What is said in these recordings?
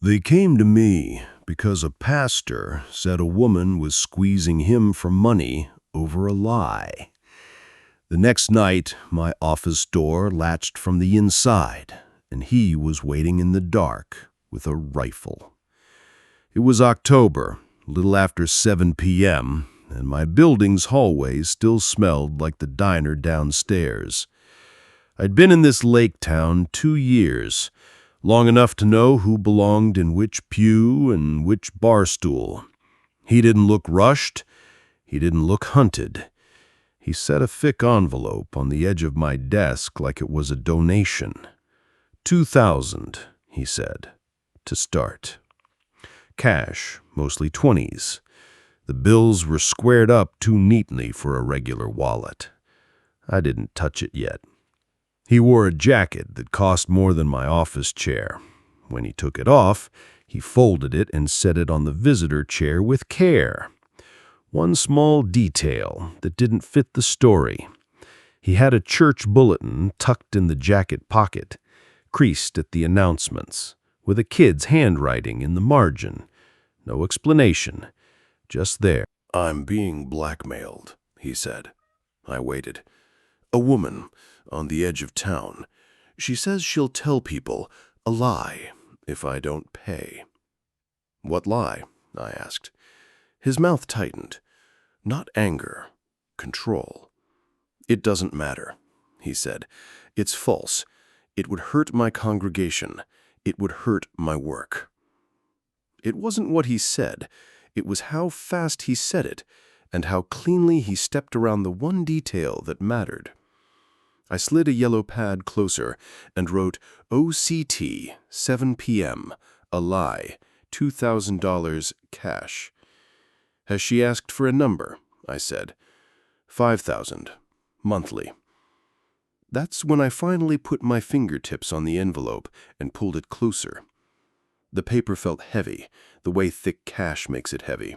They came to me because a pastor said a woman was squeezing him for money over a lie. The next night, my office door latched from the inside, and he was waiting in the dark with a rifle. It was October, a little after 7 p.m., and my building's hallway still smelled like the diner downstairs. I'd been in this lake town 2 years, long enough to know who belonged in which pew and which bar stool. He didn't look rushed. He didn't look hunted. He set a thick envelope on the edge of my desk like it was a donation. $2,000, he said, to start. Cash, mostly 20s. The bills were squared up too neatly for a regular wallet. I didn't touch it yet. He wore a jacket that cost more than my office chair. When he took it off, he folded it and set it on the visitor chair with care. One small detail that didn't fit the story. He had a church bulletin tucked in the jacket pocket, creased at the announcements, with a kid's handwriting in the margin. No explanation, just there. "I'm being blackmailed," he said. I waited. "A woman on the edge of town. She says she'll tell people a lie if I don't pay." "What lie?" I asked. His mouth tightened. "Not anger, control." "It doesn't matter," he said. "It's false. It would hurt my congregation. It would hurt my work." It wasn't what he said. It was how fast he said it, and how cleanly he stepped around the one detail that mattered. I slid a yellow pad closer and wrote OCT, 7 p.m., a lie, $2,000 cash. "Has she asked for a number?" I said. $5,000, monthly. That's when I finally put my fingertips on the envelope and pulled it closer. The paper felt heavy, the way thick cash makes it heavy.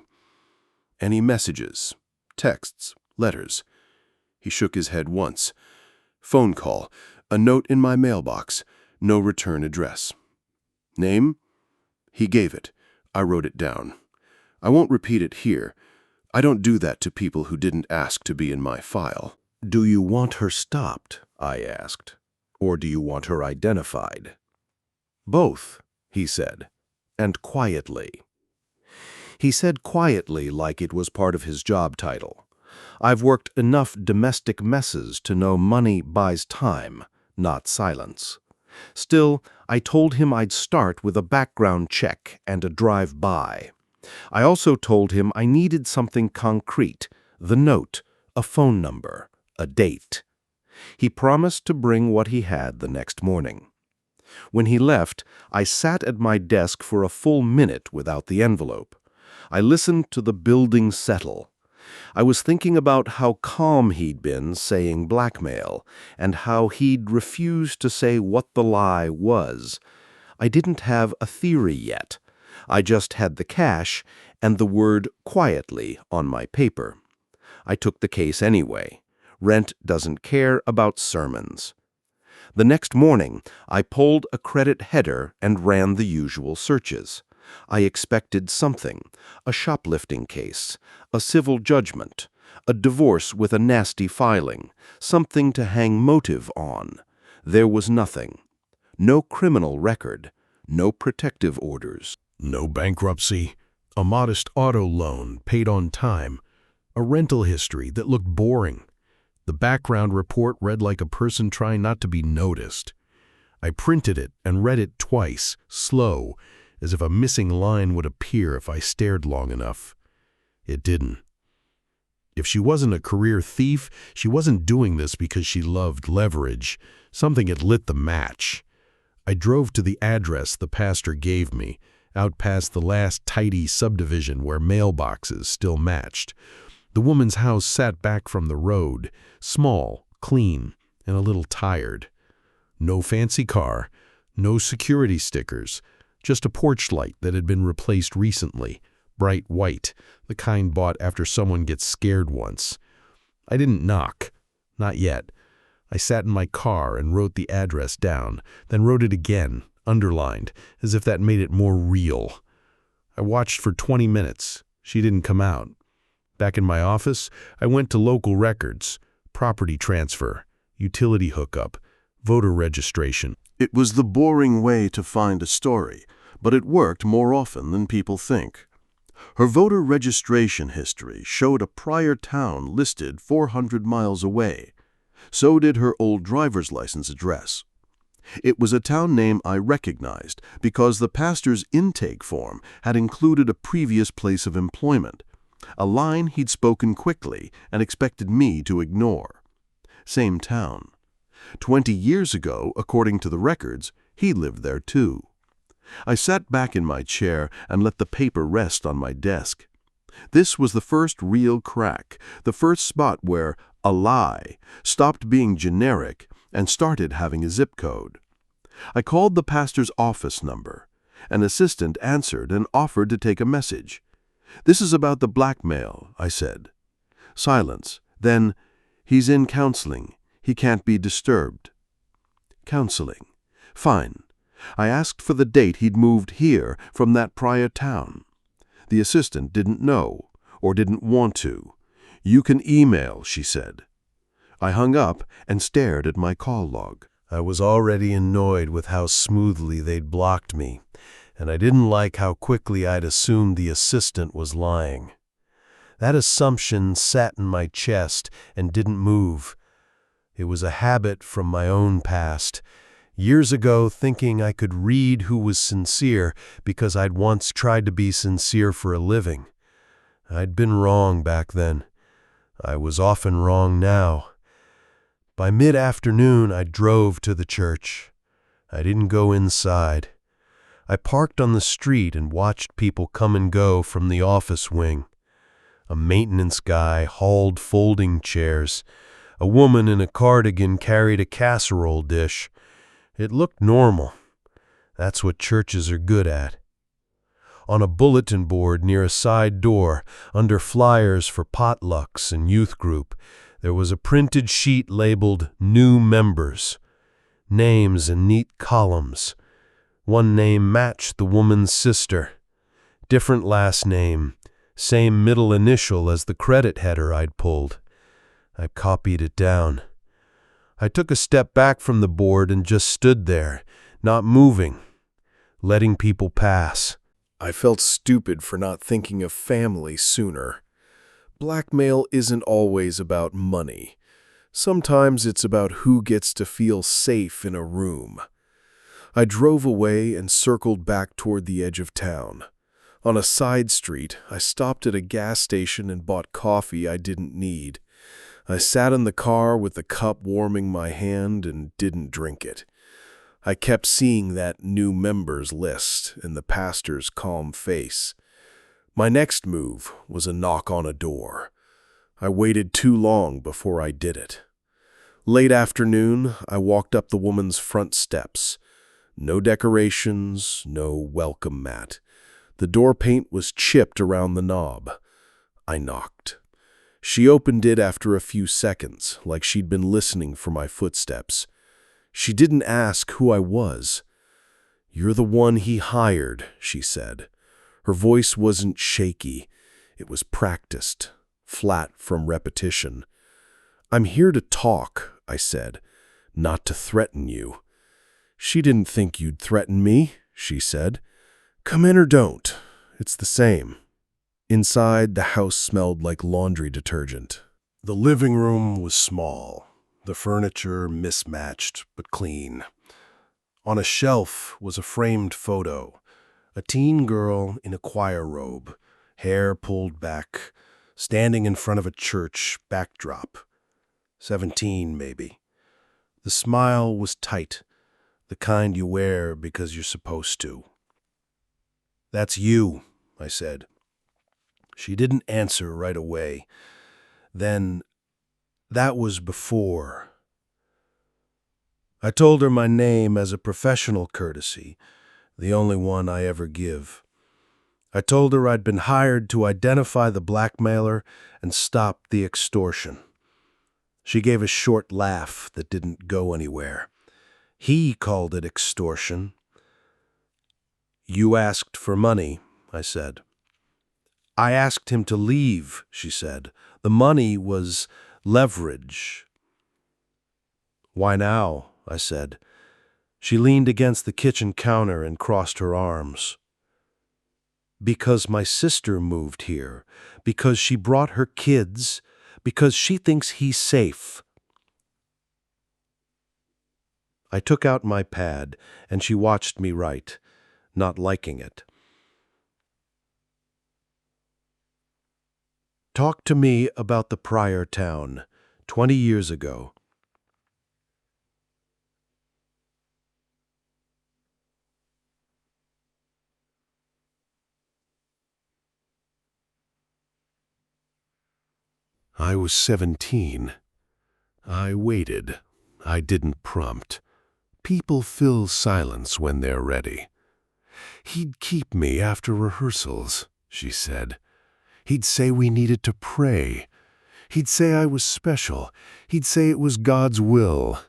"Any messages? Texts? Letters?" He shook his head once. "Phone call. A note in my mailbox. No return address." "Name?" He gave it. I wrote it down. I won't repeat it here. I don't do that to people who didn't ask to be in my file. "Do you want her stopped?" I asked. "Or do you want her identified?" "Both," he said, and quietly. He said quietly like it was part of his job title. I've worked enough domestic messes to know money buys time, not silence. Still, I told him I'd start with a background check and a drive-by. I also told him I needed something concrete, the note, a phone number, a date. He promised to bring what he had the next morning. When he left, I sat at my desk for a full minute without the envelope. I listened to the building settle. I was thinking about how calm he'd been saying blackmail, and how he'd refused to say what the lie was. I didn't have a theory yet. I just had the cash and the word quietly on my paper. I took the case anyway. Rent doesn't care about sermons. The next morning, I pulled a credit header and ran the usual searches. I expected something, a shoplifting case, a civil judgment, a divorce with a nasty filing, something to hang motive on. There was nothing. No criminal record, no protective orders. No bankruptcy, a modest auto loan paid on time, a rental history that looked boring. The background report read like a person trying not to be noticed. I printed it and read it twice, slow, as if a missing line would appear if I stared long enough. It didn't. If she wasn't a career thief, she wasn't doing this because she loved leverage. Something had lit the match. I drove to the address the pastor gave me, out past the last tidy subdivision where mailboxes still matched. The woman's house sat back from the road, small, clean, and a little tired. No fancy car, no security stickers, just a porch light that had been replaced recently, bright white, the kind bought after someone gets scared once. I didn't knock, not yet. I sat in my car and wrote the address down, then wrote it again, underlined, as if that made it more real. I watched for 20 minutes. She didn't come out. Back in my office, I went to local records, property transfer, utility hookup, voter registration. It was the boring way to find a story, but it worked more often than people think. Her voter registration history showed a prior town listed 400 miles away. So did her old driver's license address. It was a town name I recognized because the pastor's intake form had included a previous place of employment, a line he'd spoken quickly and expected me to ignore. Same town. 20 years ago, according to the records, he lived there too. I sat back in my chair and let the paper rest on my desk. This was the first real crack, the first spot where a lie stopped being generic and started having a zip code. I called the pastor's office number. An assistant answered and offered to take a message. "This is about the blackmail," I said. Silence. Then, "He's in counseling. He can't be disturbed." Counseling. Fine. I asked for the date he'd moved here from that prior town. The assistant didn't know, or didn't want to. "You can email," she said. I hung up and stared at my call log. I was already annoyed with how smoothly they'd blocked me, and I didn't like how quickly I'd assumed the assistant was lying. That assumption sat in my chest and didn't move. It was a habit from my own past. Years ago, thinking I could read who was sincere because I'd once tried to be sincere for a living. I'd been wrong back then. I was often wrong now. By mid-afternoon, I drove to the church. I didn't go inside. I parked on the street and watched people come and go from the office wing. A maintenance guy hauled folding chairs. A woman in a cardigan carried a casserole dish. It looked normal. That's what churches are good at. On a bulletin board near a side door, under flyers for potlucks and youth group, there was a printed sheet labeled "New Members." Names in neat columns. One name matched the woman's sister. Different last name. Same middle initial as the credit header I'd pulled. I copied it down. I took a step back from the board and just stood there, not moving, letting people pass. I felt stupid for not thinking of family sooner. Blackmail isn't always about money. Sometimes it's about who gets to feel safe in a room. I drove away and circled back toward the edge of town. On a side street, I stopped at a gas station and bought coffee I didn't need. I sat in the car with the cup warming my hand and didn't drink it. I kept seeing that new members list in the pastor's calm face. My next move was a knock on a door. I waited too long before I did it. Late afternoon, I walked up the woman's front steps. No decorations, no welcome mat. The door paint was chipped around the knob. I knocked. She opened it after a few seconds, like she'd been listening for my footsteps. She didn't ask who I was. "You're the one he hired," she said. Her voice wasn't shaky. It was practiced, flat from repetition. "I'm here to talk," I said, "not to threaten you." "She didn't think you'd threaten me," she said. "Come in or don't. It's the same." Inside, the house smelled like laundry detergent. The living room was small, the furniture mismatched but clean. On a shelf was a framed photo. A teen girl in a choir robe, hair pulled back, standing in front of a church backdrop. 17, maybe. The smile was tight, the kind you wear because you're supposed to. "That's you," I said. She didn't answer right away. Then, "That was before." I told her my name as a professional courtesy, the only one I ever give. I told her I'd been hired to identify the blackmailer and stop the extortion. She gave a short laugh that didn't go anywhere. He called it extortion. "You asked for money," I said. "I asked him to leave," she said. "The money was leverage." "Why now?" I said. She leaned against the kitchen counter and crossed her arms. "Because my sister moved here, because she brought her kids, because she thinks he's safe." I took out my pad, and she watched me write, not liking it. "Talk to me about the prior town, 20 years ago." I was 17. I waited. I didn't prompt. People fill silence when they're ready. "He'd keep me after rehearsals," she said. "He'd say we needed to pray. He'd say I was special. He'd say it was God's will."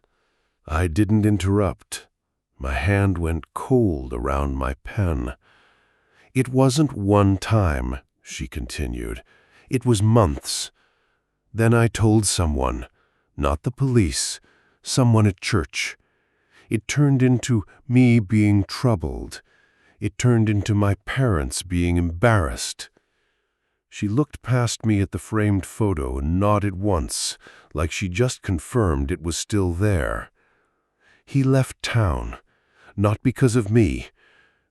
I didn't interrupt. My hand went cold around my pen. "It wasn't one time," she continued. "It was months. Then I told someone, not the police, someone at church. It turned into me being troubled. It turned into my parents being embarrassed." She looked past me at the framed photo and nodded once, like she just confirmed it was still there. "He left town, not because of me,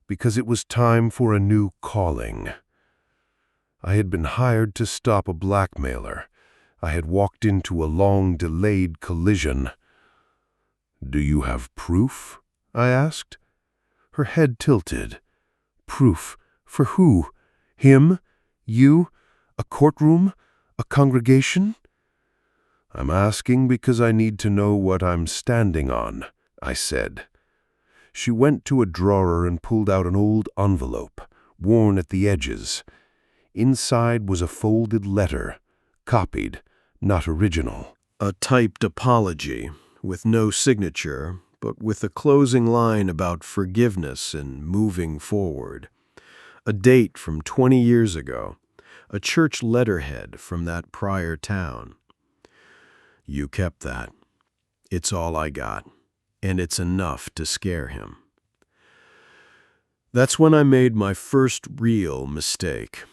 because it was time for a new calling." I had been hired to stop a blackmailer. I had walked into a long-delayed collision. "Do you have proof?" I asked. Her head tilted. "Proof? For who? Him? You? A courtroom? A congregation?" "I'm asking because I need to know what I'm standing on," I said. She went to a drawer and pulled out an old envelope, worn at the edges. Inside was a folded letter, copied, not original. A typed apology, with no signature, but with a closing line about forgiveness and moving forward. A date from 20 years ago. A church letterhead from that prior town. "You kept that. It's all I got, and it's enough to scare him." That's when I made my first real mistake.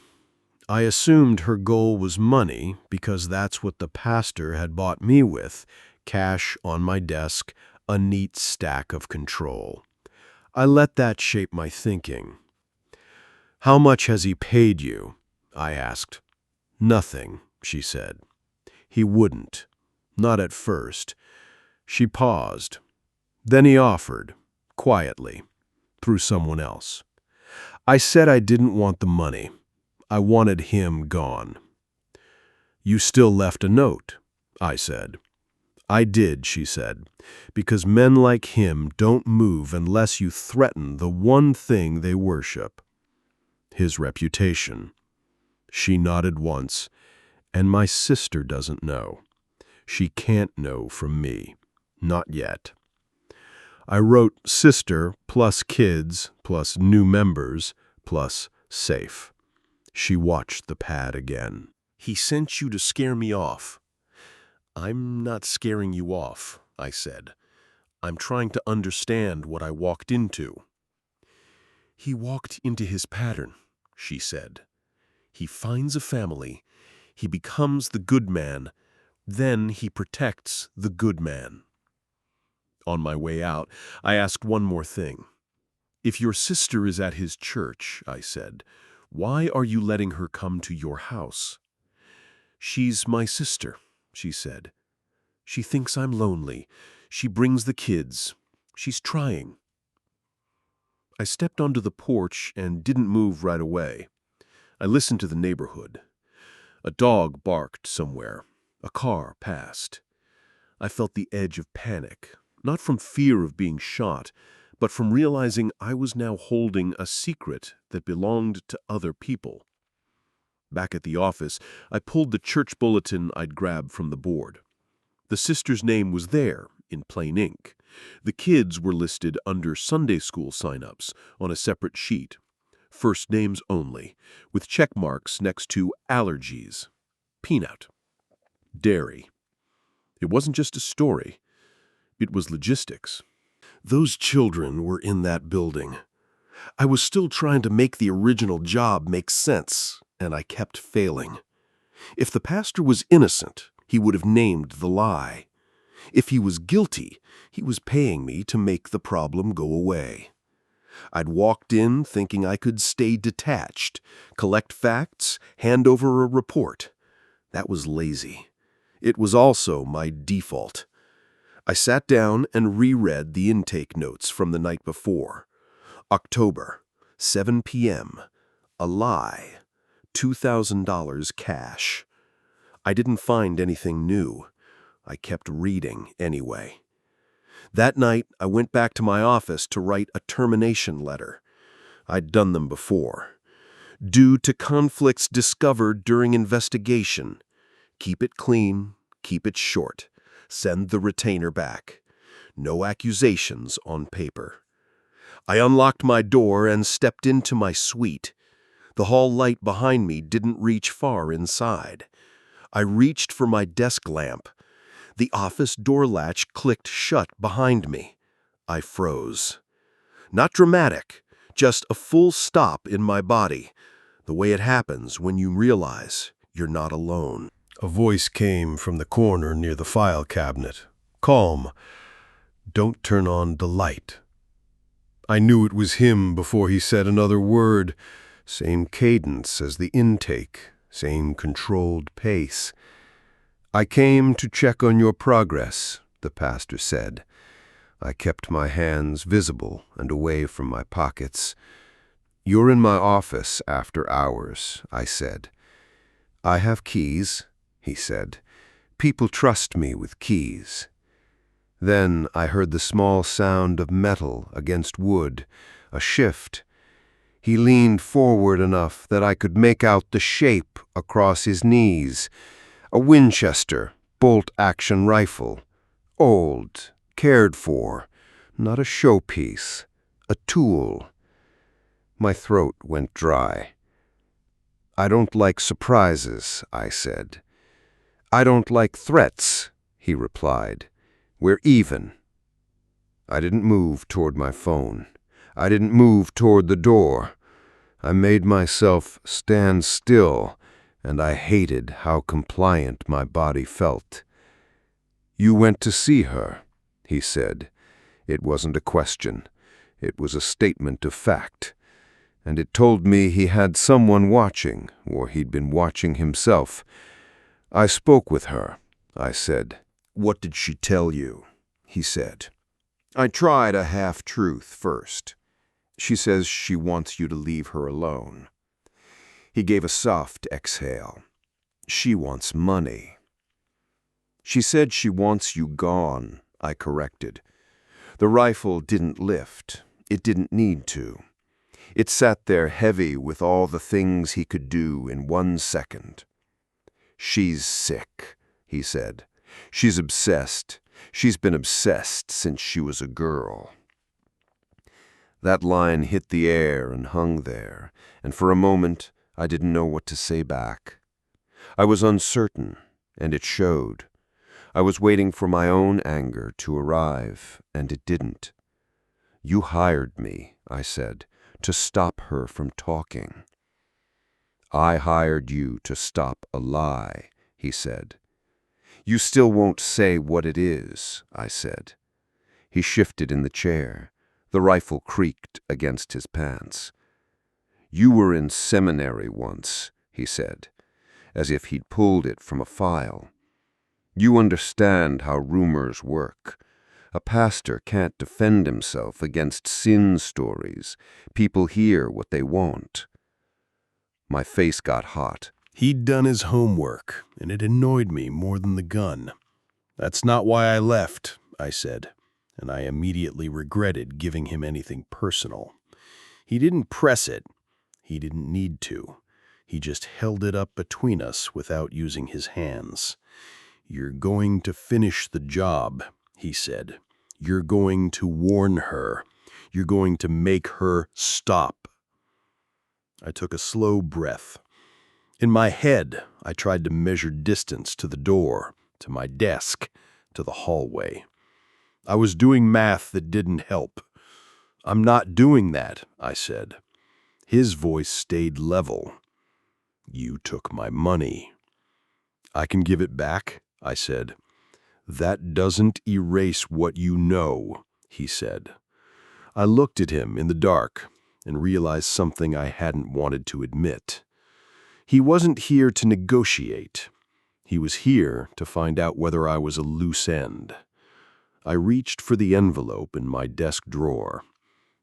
I assumed her goal was money because that's what the pastor had bought me with, cash on my desk, a neat stack of control. I let that shape my thinking. "How much has he paid you?" I asked. "Nothing," she said. "He wouldn't. Not at first." She paused. Then he offered, quietly, through someone else. I said I didn't want the money. I wanted him gone. "You still left a note," I said. "I did," she said, "because men like him don't move unless you threaten the one thing they worship, his reputation." She nodded once. "And my sister doesn't know. She can't know from me. Not yet." I wrote sister plus kids plus new members plus safe. She watched the pad again. "He sent you to scare me off." "I'm not scaring you off," I said. "I'm trying to understand what I walked into." "He walked into his pattern," she said. "He finds a family. He becomes the good man. Then he protects the good man." On my way out, I asked one more thing. "If your sister is at his church," I said, "why are you letting her come to your house?" "She's my sister," she said. "She thinks I'm lonely. She brings the kids. She's trying." I stepped onto the porch and didn't move right away. I listened to the neighborhood. A dog barked somewhere. A car passed. I felt the edge of panic, not from fear of being shot, but from realizing I was now holding a secret that belonged to other people. Back at the office, I pulled the church bulletin I'd grabbed from the board. The sister's name was there, in plain ink. The kids were listed under Sunday school sign-ups on a separate sheet. First names only, with check marks next to allergies, peanut, dairy. It wasn't just a story. It was logistics. Those children were in that building. I was still trying to make the original job make sense, and I kept failing. If the pastor was innocent, he would have named the lie. If he was guilty, he was paying me to make the problem go away. I'd walked in thinking I could stay detached, collect facts, hand over a report. That was lazy. It was also my default. I sat down and reread the intake notes from the night before. October, 7 p.m., a lie, $2,000 cash. I didn't find anything new. I kept reading anyway. That night, I went back to my office to write a termination letter. I'd done them before. Due to conflicts discovered during investigation. Keep it clean, keep it short. Send the retainer back. No accusations on paper. I unlocked my door and stepped into my suite. The hall light behind me didn't reach far inside. I reached for my desk lamp. The office door latch clicked shut behind me. I froze. Not dramatic, just a full stop in my body, the way it happens when you realize you're not alone. A voice came from the corner near the file cabinet. Calm. Don't turn on the light. I knew it was him before he said another word. Same cadence as the intake, same controlled pace. I came to check on your progress, the pastor said. I kept my hands visible and away from my pockets. You're in my office after hours, I said. I have keys, he said. People trust me with keys. Then I heard the small sound of metal against wood, a shift. He leaned forward enough that I could make out the shape across his knees. A Winchester bolt-action rifle. Old, cared for, not a showpiece, a tool. My throat went dry. I don't like surprises, I said. I don't like threats, he replied. We're even. I didn't move toward my phone. I didn't move toward the door. I made myself stand still, and I hated how compliant my body felt. You went to see her, he said. It wasn't a question. It was a statement of fact. And it told me he had someone watching, or he'd been watching himself. I spoke with her, I said. What did she tell you? He said. I tried a half-truth first. She says she wants you to leave her alone. He gave a soft exhale. She wants money. She said she wants you gone, I corrected. The rifle didn't lift. It didn't need to. It sat there heavy with all the things he could do in 1 second. She's sick, he said. She's obsessed. She's been obsessed since she was a girl. That line hit the air and hung there, and for a moment I didn't know what to say back. I was uncertain, and it showed. I was waiting for my own anger to arrive, and it didn't. You hired me, I said, to stop her from talking. I hired you to stop a lie, he said. You still won't say what it is, I said. He shifted in the chair. The rifle creaked against his pants. You were in seminary once, he said, as if he'd pulled it from a file. You understand how rumors work. A pastor can't defend himself against sin stories. People hear what they want. My face got hot. He'd done his homework, and it annoyed me more than the gun. That's not why I left, I said, and I immediately regretted giving him anything personal. He didn't press it. He didn't need to. He just held it up between us without using his hands. You're going to finish the job, he said. "You're going to warn her. You're going to make her stop." I took a slow breath. In my head, I tried to measure distance to the door, to my desk, to the hallway. I was doing math that didn't help. "I'm not doing that," I said. His voice stayed level. "You took my money." "I can give it back," I said. "That doesn't erase what you know," he said. I looked at him in the dark and realized something I hadn't wanted to admit. He wasn't here to negotiate. He was here to find out whether I was a loose end. I reached for the envelope in my desk drawer.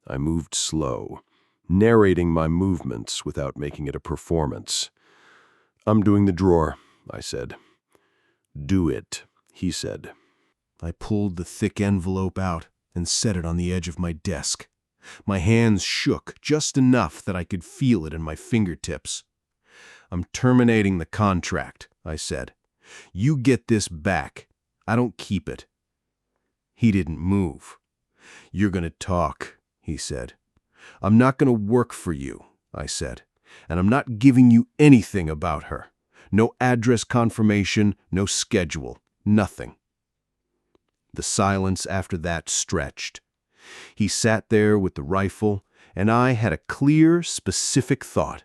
I moved slow, narrating my movements without making it a performance. "I'm doing the drawer," I said. "Do it," he said. I pulled the thick envelope out and set it on the edge of my desk. My hands shook just enough that I could feel it in my fingertips. "I'm terminating the contract," I said. "You get this back. I don't keep it." He didn't move. "You're going to talk," he said. "I'm not going to work for you," I said, "and I'm not giving you anything about her. No address confirmation, no schedule, nothing." The silence after that stretched. He sat there with the rifle, and I had a clear, specific thought.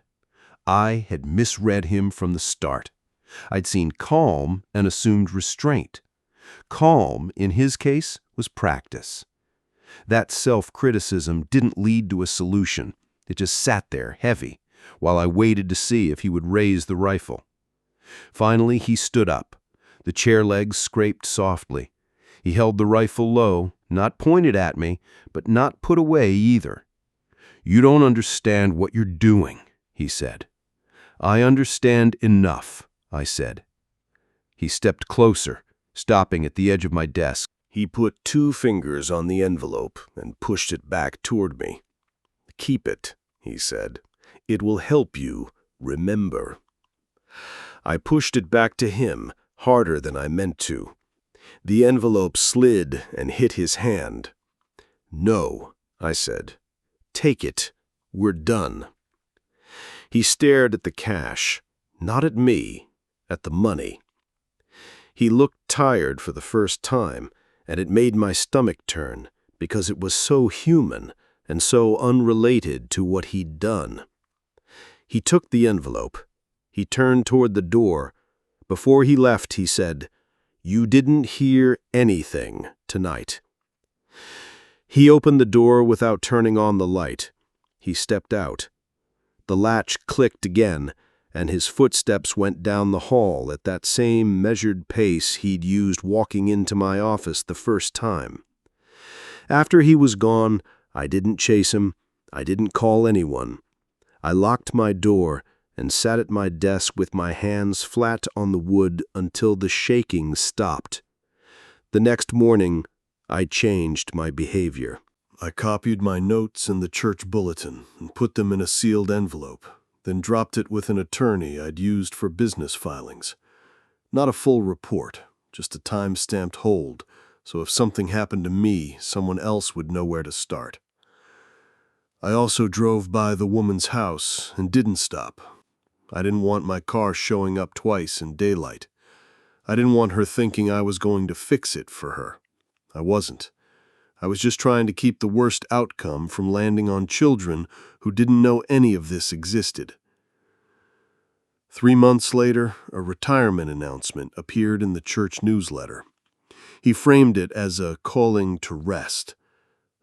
I had misread him from the start. I'd seen calm and assumed restraint. Calm, in his case, was practice. That self-criticism didn't lead to a solution. It just sat there, heavy, while I waited to see if he would raise the rifle. Finally, he stood up. The chair legs scraped softly. He held the rifle low, not pointed at me, but not put away either. "You don't understand what you're doing," he said. "I understand enough," I said. He stepped closer, stopping at the edge of my desk. He put 2 fingers on the envelope and pushed it back toward me. "Keep it," he said. "It will help you remember." I pushed it back to him, harder than I meant to. The envelope slid and hit his hand. "No," I said. "Take it. We're done." He stared at the cash, not at me, at the money. He looked tired for the first time, and it made my stomach turn, because it was so human and so unrelated to what he'd done. He took the envelope. He turned toward the door. Before he left, he said, "You didn't hear anything tonight." He opened the door without turning on the light. He stepped out. The latch clicked again, and his footsteps went down the hall at that same measured pace he'd used walking into my office the first time. After he was gone, I didn't chase him. I didn't call anyone. I locked my door and sat at my desk with my hands flat on the wood until the shaking stopped. The next morning, I changed my behavior. I copied my notes in the church bulletin and put them in a sealed envelope, then dropped it with an attorney I'd used for business filings. Not a full report, just a time-stamped hold, so if something happened to me, someone else would know where to start. I also drove by the woman's house and didn't stop. I didn't want my car showing up twice in daylight. I didn't want her thinking I was going to fix it for her. I wasn't. I was just trying to keep the worst outcome from landing on children who didn't know any of this existed. 3 months later, a retirement announcement appeared in the church newsletter. He framed it as a calling to rest.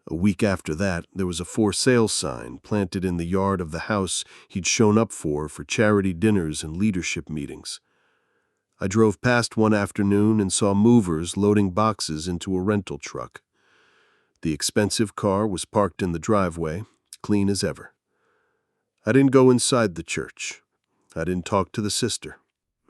A week after that, there was a for sale sign planted in the yard of the house he'd shown up for charity dinners and leadership meetings. I drove past one afternoon and saw movers loading boxes into a rental truck. The expensive car was parked in the driveway, clean as ever. I didn't go inside the church. I didn't talk to the sister.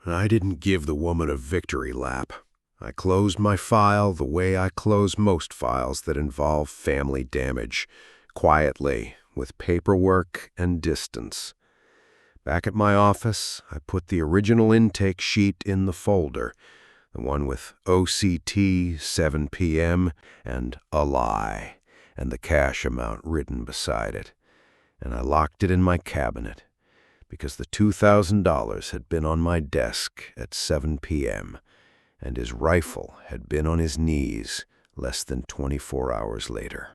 I didn't give the woman a victory lap. I closed my file the way I close most files that involve family damage, quietly, with paperwork and distance. Back at my office, I put the original intake sheet in the folder, the one with OCT 7 p.m. and a lie, and the cash amount written beside it. And I locked it in my cabinet, because the $2,000 had been on my desk at 7 p.m., and his rifle had been on his knees less than 24 hours later.